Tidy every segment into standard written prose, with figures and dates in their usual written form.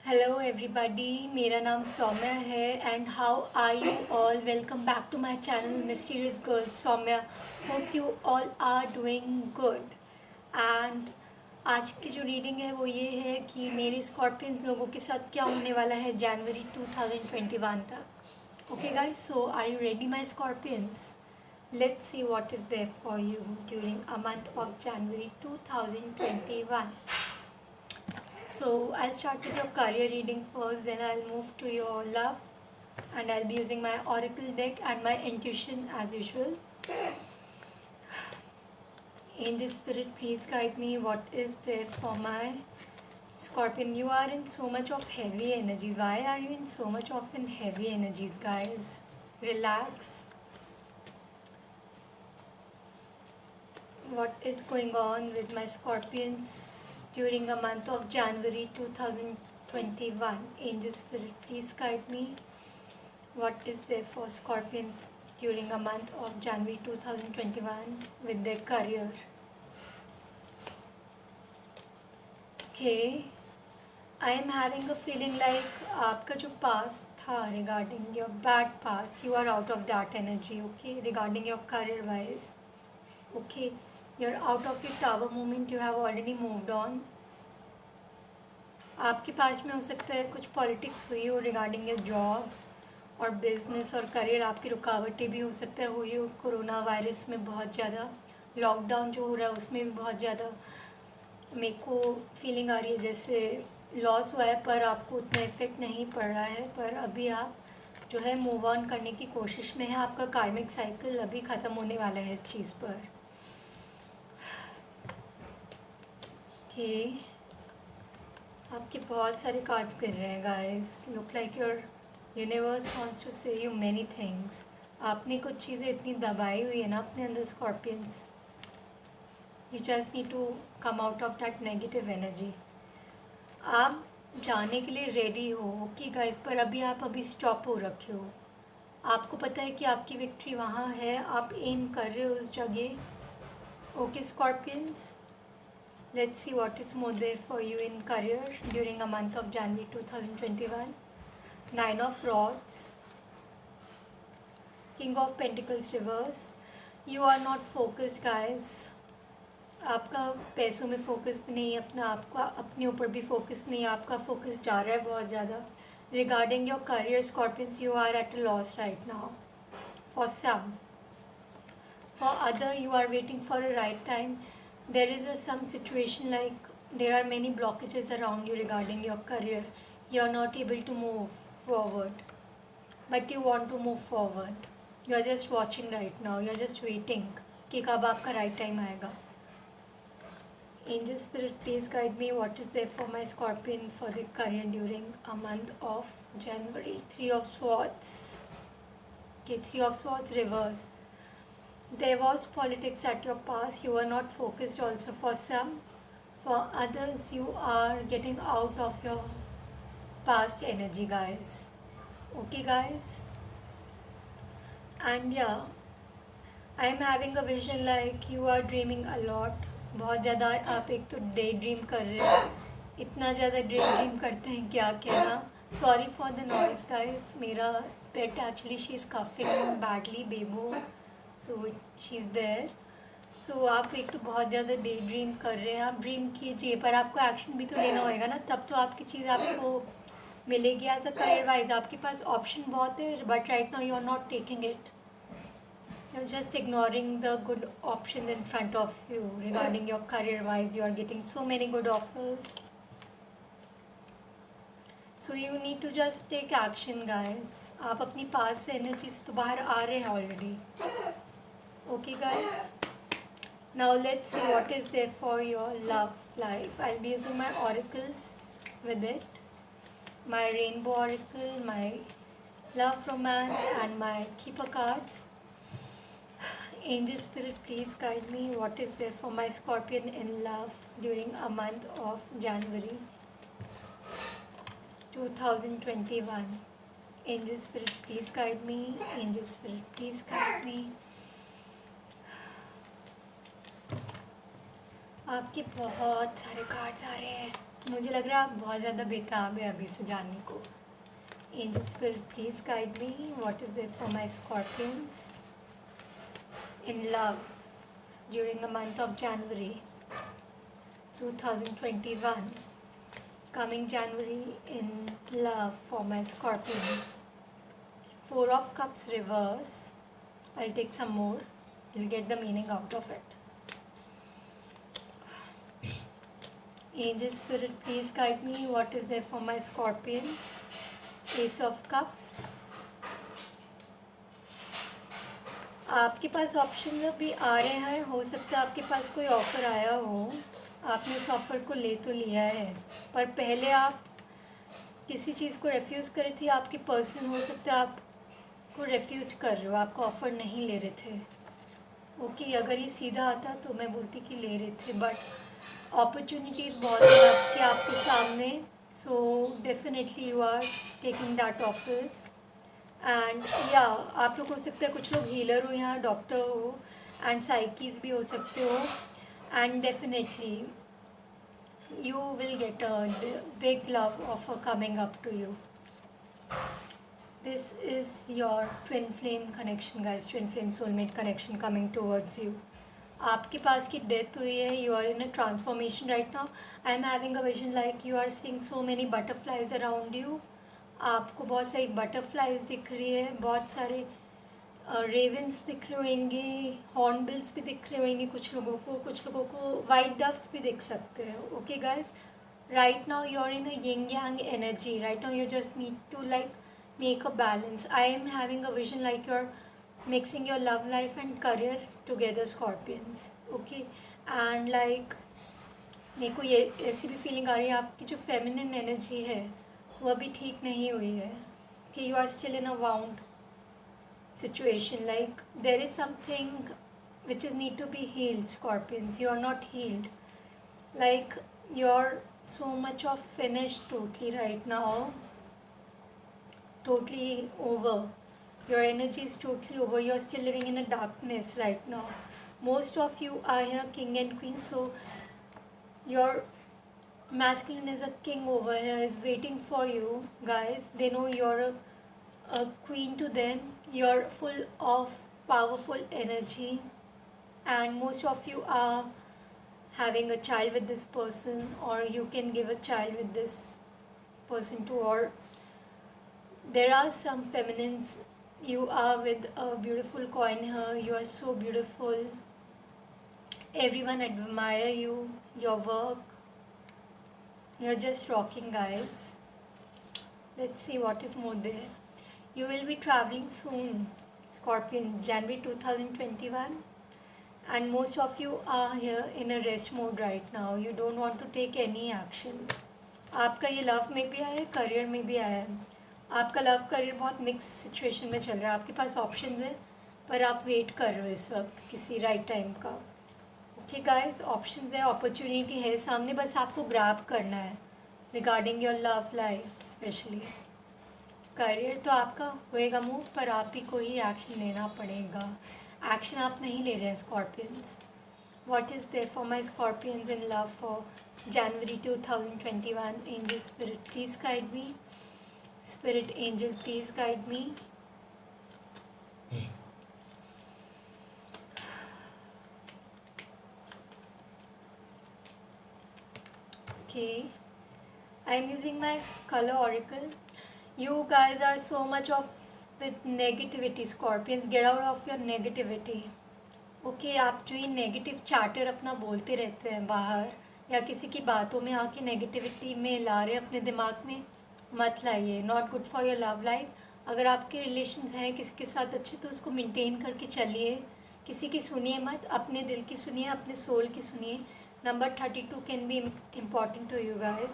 Hello everybody, मेरा नाम सौम्या है and how are you all. Welcome back to my channel mysterious girls Saumya. Hope you all are doing good. And आज की जो reading है वो ये है कि मेरे स्कॉर्पियंस लोगों के साथ क्या होने वाला है जनवरी 2021 तक। Okay guys, so are you ready my scorpions? Let's see what is there for you during a month of January 2021. So I'll start with your career reading first, then I'll move to your love, and I'll be using my oracle deck and my intuition as usual. Angel spirit, please guide me. What is there for my Scorpion? You are in so much of heavy energy. Why are you in so much of in heavy energies, guys? Relax. What is going on with my Scorpions during a month of January 2021? Angel spirit, please guide me. What is there for Scorpions during a month of January 2021 with their career? Okay, I am having a feeling like आपका जो past था regarding your bad past, you are out of that energy. Okay, regarding your career wise. Okay, you're out of your tower moment. You have already moved on. आपके पास में हो सकता है कुछ politics हुई हो रिगार्डिंग योर जॉब और business और करियर। आपकी रुकावटें भी हो सकता है हुई हो कोरोना वायरस में, बहुत ज़्यादा लॉकडाउन जो हो रहा है उसमें भी बहुत ज़्यादा मेरे को फीलिंग आ रही है जैसे लॉस हुआ है, पर आपको उतना इफेक्ट नहीं पड़ रहा है। पर अभी आप जो है मूव ऑन करने की कोशिश में है। आपका कार्मिक साइकिल अभी ख़त्म होने वाला है इस चीज़ पर। कि आपके बहुत सारे कार्ड्स गिर रहे हैं guys. Look like your universe wants to say you many things. आपने कुछ चीज़ें इतनी दबाई हुई है ना अपने अंदर scorpions. You just need to come out of that negative energy. आप जाने के लिए रेडी हो, ओके गाइस, पर अभी स्टॉप हो रखे हो। आपको पता है कि आपकी विक्ट्री वहाँ है, आप एम कर रहे हो उस जगह। Okay scorpions, let's see what is more there for you in career during a month of January 2021. Nine of Rods, King of Pentacles reverse. You are not focused guys. आपका पैसों में फोकस भी नहीं है, अपना आपका अपने ऊपर भी फोकस नहीं है। आपका फोकस जा रहा है बहुत ज़्यादा regarding your career scorpions. You are at a loss right now for some, for other you are waiting for a right time. There is some situation like there are many blockages around you regarding your career. You are not able to move forward, but you want to move forward. You are just watching right now. You are just waiting कि कब आपका right time आएगा. Angel spirit, please guide me. What is there for my Scorpion for the career during a month of January? Three of Swords. Okay, Three of Swords reverse. There was politics at your past. You were not focused also for some. For others, you are getting out of your past energy, guys. Okay, guys? And yeah, I am having a vision like you are dreaming a lot. बहुत ज़्यादा आप एक तो day dream कर रहे हैं, इतना ज़्यादा डे ड्रीम करते हैं क्या कहना। Sorry for the noise guys, मेरा pet actually she is coughing badly Bebo, so she is there. So आप एक तो बहुत ज़्यादा डे ड्रीम कर रहे हैं। आप ड्रीम कीजिए पर आपको एक्शन भी तो लेना होएगा ना, तब तो आपकी चीज़ आपको मिलेगी। एज अ करियर वाइज आपके पास ऑप्शन बहुत है, but right now you are not taking it. You're just ignoring the good options in front of you regarding your career wise. You are getting so many good offers. So you need to just take action guys. आप अपनी पास से energy से तो बाहर आ रहे हैं already. Okay guys. Now let's see what is there for your love life. I'll be using my oracles with it. My rainbow oracle, my love romance and my keeper cards. Angel spirit, please guide me. What is there for my Scorpion in love during a month of January 2021? Angel spirit, please guide me. Angel spirit, please guide me. आपके बहुत सारे cards आ रहे हैं. मुझे लग रहा है आप बहुत ज़्यादा बेताब है अभी से जानने को. Angel Spirit, please guide me. What is there for my Scorpions in love during the month of January 2021? Coming January in love for my Scorpions. Four of Cups reverse. I'll take some more. You'll get the meaning out of it. Angel Spirit, please guide me. What is there for my Scorpions? Ace of Cups. आपके पास option भी आ रहे हैं. हो सकता है आपके पास कोई offer आया हो, आपने उस ऑफ़र को ले तो लिया है, पर पहले आप किसी चीज़ को रेफ्यूज़ करे थे. आपके पर्सन हो सकता है आपको रेफ्यूज़ कर रहे हो, आपका ऑफ़र नहीं ले रहे थे. ओके, अगर ये सीधा आता तो मैं बोलती कि ले रहे थे, बट अपॉर्चुनिटीज़ बहुत है आपके सामने. So definitely you are taking that offers. And या आप लोग हो सकता है कुछ लोग हीलर हो, यहाँ डॉक्टर हो, एंड साइकीज भी हो सकते हो. And definitely you will get a big love offer coming up to you. This is your twin flame connection, guys. Twin flame soulmate connection coming towards you. आपके पास की डेथ हुई है. You are in a transformation right now. I am having a vision like you are seeing so many butterflies around you. आपको बहुत सारी butterflies दिख रही है, बहुत सारे रेवेंस दिख रहे होंगे, हॉर्नबिल्स भी दिख रहे होंगे कुछ लोगों को वाइट डव्स भी दिख सकते हैं. Okay guys, right now you are in a yin yang energy. Right now you just need to like make a balance. I am having a vision like you are mixing your love life and career together, Scorpions. Okay, and like मेरे को ये ऐसी भी feeling आ रही है आपकी जो feminine energy है वो अभी ठीक नहीं हुई है. कि you are still in a wound situation, like there is something which is need to be healed, Scorpions. You are not healed, like you're so much of finished totally right now, totally over. Your energy is totally over. You're still living in a darkness right now. Most of you are here king and queen, so your masculine is a king over here, is waiting for you guys. They know you're a queen to them. You're full of powerful energy, and most of you are having a child with this person, or you can give a child with this person too, or there are some feminines. You are with a beautiful coin here. You are so beautiful. Everyone admire you, your work. You're just rocking, guys. Let's see what is more there. You will be traveling soon, Scorpion, January 2021. And most of you are here in a rest mode right now. You don't want to take any actions. आपका ये love में भी आया है, career में भी आया है. आपका लव करियर बहुत मिक्स सिचुएशन में चल रहा है. आपके पास ऑप्शंस है, पर आप वेट कर रहे हो इस वक्त किसी राइट टाइम का. ओके गाइस, ऑप्शंस है, अपॉर्चुनिटी है सामने, बस आपको ग्रैब करना है regarding your love life. Specially career तो आपका होएगा मूव, पर आप ही को ही एक्शन लेना पड़ेगा. एक्शन आप नहीं ले रहे हैं, scorpions. What is there for my scorpions in love for January 2021? Angel spirit, please guide me. Spirit angel, please guide me. Okay, I am using my color oracle. You guys are so much of with negativity, Scorpions. Get out of your negativity. Okay, आप जो ये negative charter अपना बोलते रहते हैं बाहर, या किसी की बातों में आके नेगेटिविटी में ला रहे अपने दिमाग में, मत लाइए. Not good for your love life. अगर आपके रिलेशंस हैं किसी के साथ अच्छे, तो उसको मेंटेन करके चलिए. किसी की सुनिए मत, अपने दिल की सुनिए, अपने सोल की सुनिए. Number 32 can be important to you guys.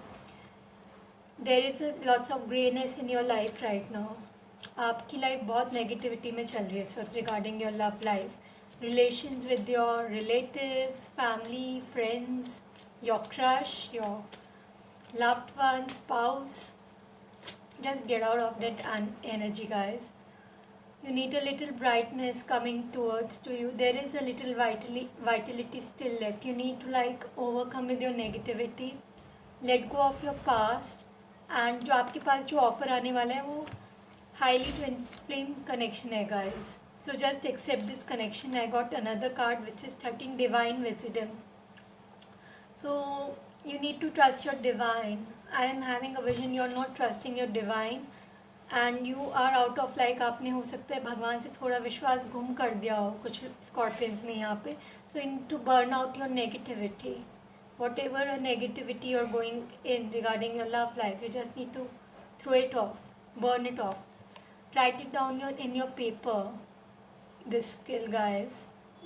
There is lots of greyness in your life right now. आपकी लाइफ बहुत नेगेटिविटी में चल रही है इस वक्त regarding your love life. Relations with your relatives, family, friends, your crush, your loved one, spouse. Just get out of that energy, guys. You need a little brightness coming towards to you. There is a little vitality still left. You need to like overcome with your negativity. Let go of your past, and जो आपके पास जो offer आने वाला है वो highly twin flame connection है guys. So just accept this connection. I got another card which is 13 divine wisdom. So you need to trust your divine. I am having a vision you're not trusting your divine and you are out of, like आपने हो सकता है भगवान से थोड़ा विश्वास गुम कर दिया हो कुछ स्कॉर्पियंस ने यहाँ पे. So in to burn out your negativity, whatever a negativity you're going in regarding your love life, you just need to throw it off, burn it off, write it down in your paper. This skill guys,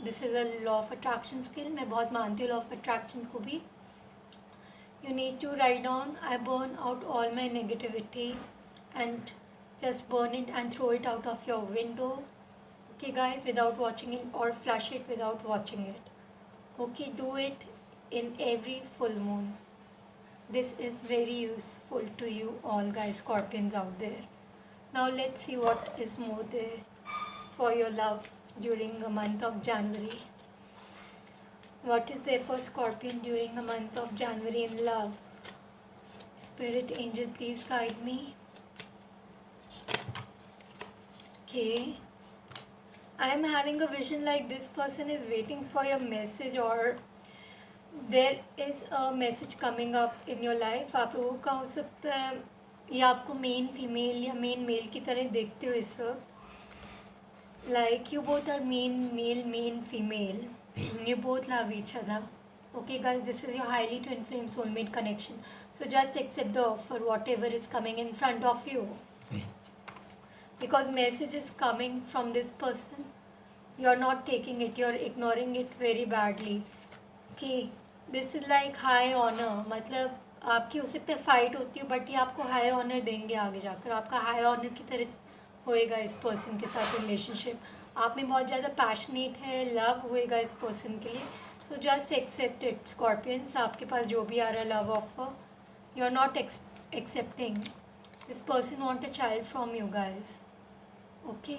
this is a law of attraction skill. मैं बहुत मानती हूँ law of attraction को भी. You need to write down, I burn out all my negativity, and just burn it and throw it out of your window. Okay guys, without watching it, or flush it without watching it. Okay, do it in every full moon. This is very useful to you all guys, Scorpions out there. Now let's see what is more there for your love during the month of January. What is there for Scorpion during the month of January in love? Spirit angel, please guide me. Okay. I am having a vision like this person is waiting for your message, or there is a message coming up in your life. आप लोगों का हो सकता है या आपको main female या main mail की तरह देखते हो इस वक्त. Like you both are main male, main female. You both love each other. Okay guys, this is your highly twin flame soulmate connection. So just accept the offer, whatever is coming in front of you. Because message is coming from this person. You're not taking it, you're ignoring it very badly. Okay, this is like high honor. मतलब आपकी हो सकता है fight होती हो, but ये आपको high honour देंगे आगे जाकर. आपका हाई ऑनर की तरह होएगा इस पर्सन के साथ रिलेशनशिप. आप में बहुत ज़्यादा पैशनेट है, लव होएगा इस पर्सन के लिए. So just accept it scorpions. आपके पास जो भी आ रहा है love offer, you are not accepting. This person want a child from you guys. Okay,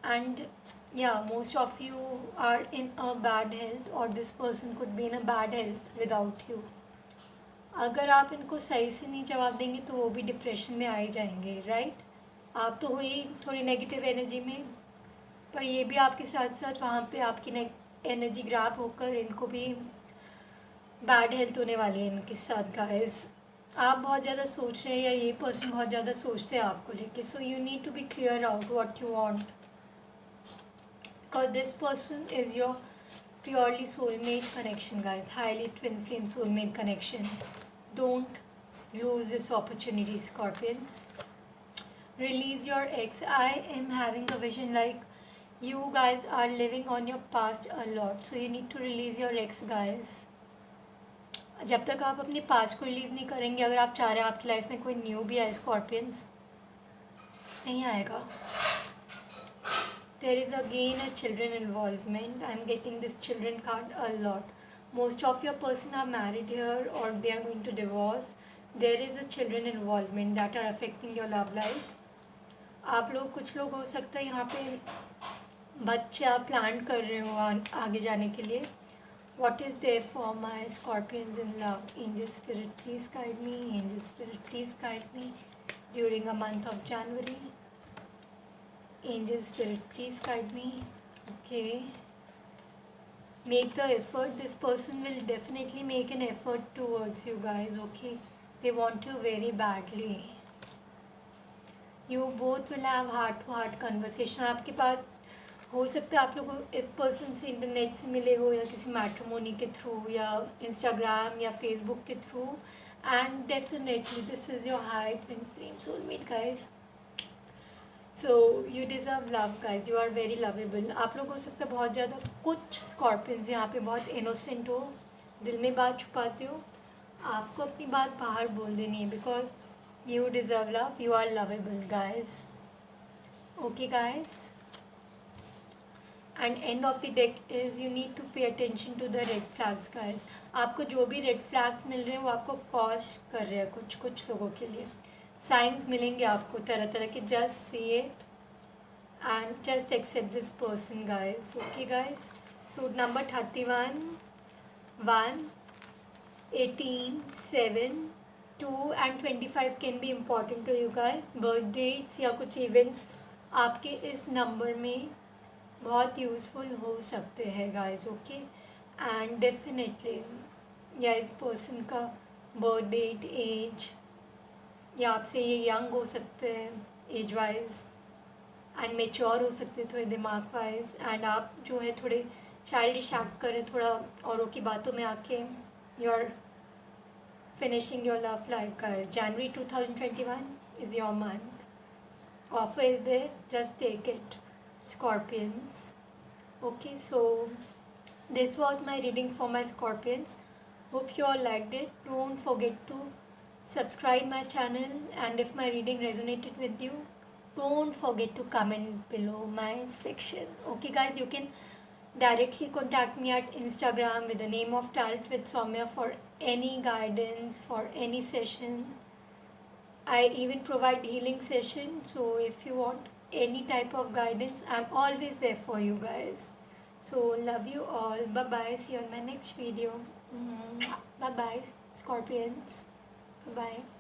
and yeah, most of you are in a bad health, or this person could be in a bad health without you. अगर आप इनको सही से नहीं जवाब देंगे तो वो भी डिप्रेशन में आ ही जाएंगे, राइट. आप तो हुई थोड़ी नेगेटिव एनर्जी में, पर ये भी आपके साथ साथ वहाँ पे आपकी एनर्जी ग्रैब होकर इनको भी बैड हेल्थ होने वाली है इनके साथ गाइस. आप बहुत ज़्यादा सोच रहे हैं या ये पर्सन बहुत ज़्यादा सोचते हैं आपको लेके. So you need to be clear out what you want, because this person is your purely soulmate connection guys, highly twin flame soulmate connection. Don't lose this opportunity Scorpions. Release your ex. I am having a vision like you guys are living on your past a lot, so you need to release your ex guys. जब तक आप अपने past को release नहीं करेंगे, अगर आप चाह रहे हैं आपकी लाइफ में कोई न्यू भी आए स्कॉर्पियंस, नहीं आएगा. There is again a children involvement. I am getting this children card a lot. Most of your person are married here, or they are going to divorce. There is a children involvement that are affecting your love life. आप लोग, कुछ लोग हो सकता है यहाँ पे बच्चे आप प्लान कर रहे हो आगे जाने के लिए. What is there for my Scorpions in love? Angel Spirit, please guide me. Angel Spirit, please guide me during a month of January. Angel Spirit, please guide me. Okay. Make the effort. This person will definitely make an effort towards you guys. Okay. They want you very badly. You both will have heart to heart conversation. आपके पास हो सकता है आप लोग इस person से internet से मिले हो, या किसी मैट्रिमोनी के थ्रू, या इंस्टाग्राम या फेसबुक के through. And definitely this is your high twin flame soulmate guys. So you deserve love guys. You are very lovable. आप लोग हो सकता है बहुत ज़्यादा, कुछ स्कॉर्पियंस यहाँ पे बहुत इनोसेंट हो, दिल में बात छुपाते हो. आपको अपनी बात बाहर बोल देनी है, because you deserve love. You are lovable guys. Okay guys. And end of the deck is you need to pay attention to the red flags guys. आपको जो भी रेड फ्लैग्स मिल रहे हैं वो आपको कॉज कर रहे हैं कुछ लोगों के लिए. साइंस मिलेंगे आपको तरह तरह के. Just see it and just accept this person guys. Okay guys. So number 31, 1, 18, 7, 2 and 25 can be important to you guys. Birthdates या कुछ इवेंट्स आपके इस नंबर में बहुत यूज़फुल हो सकते हैं गाइस. ओके, एंड डेफिनेटली या इस पर्सन का बर्थ डेट, एज, या आपसे ये यंग हो सकते हैं एज वाइज, एंड मेच्योर हो सकते हैं थोड़े दिमाग वाइज, एंड आप जो है थोड़े चाइल्डिश एक्ट करें, थोड़ा औरों की बातों में आके. You are finishing your love life guys. January 2021 is your month. Offer is there, just take it, Scorpions. Okay, so this was my reading for my Scorpions. Hope you all liked it. Don't forget to subscribe my channel, and if my reading resonated with you, don't forget to comment below my section. Okay guys, you can directly contact me at Instagram with the name of Tarot with Soumya for any guidance, for any session. I even provide healing sessions, so if you want any type of guidance, I'm always there for you guys. So love you all. Bye bye. See you on my next video. Bye bye, Scorpions. Bye bye.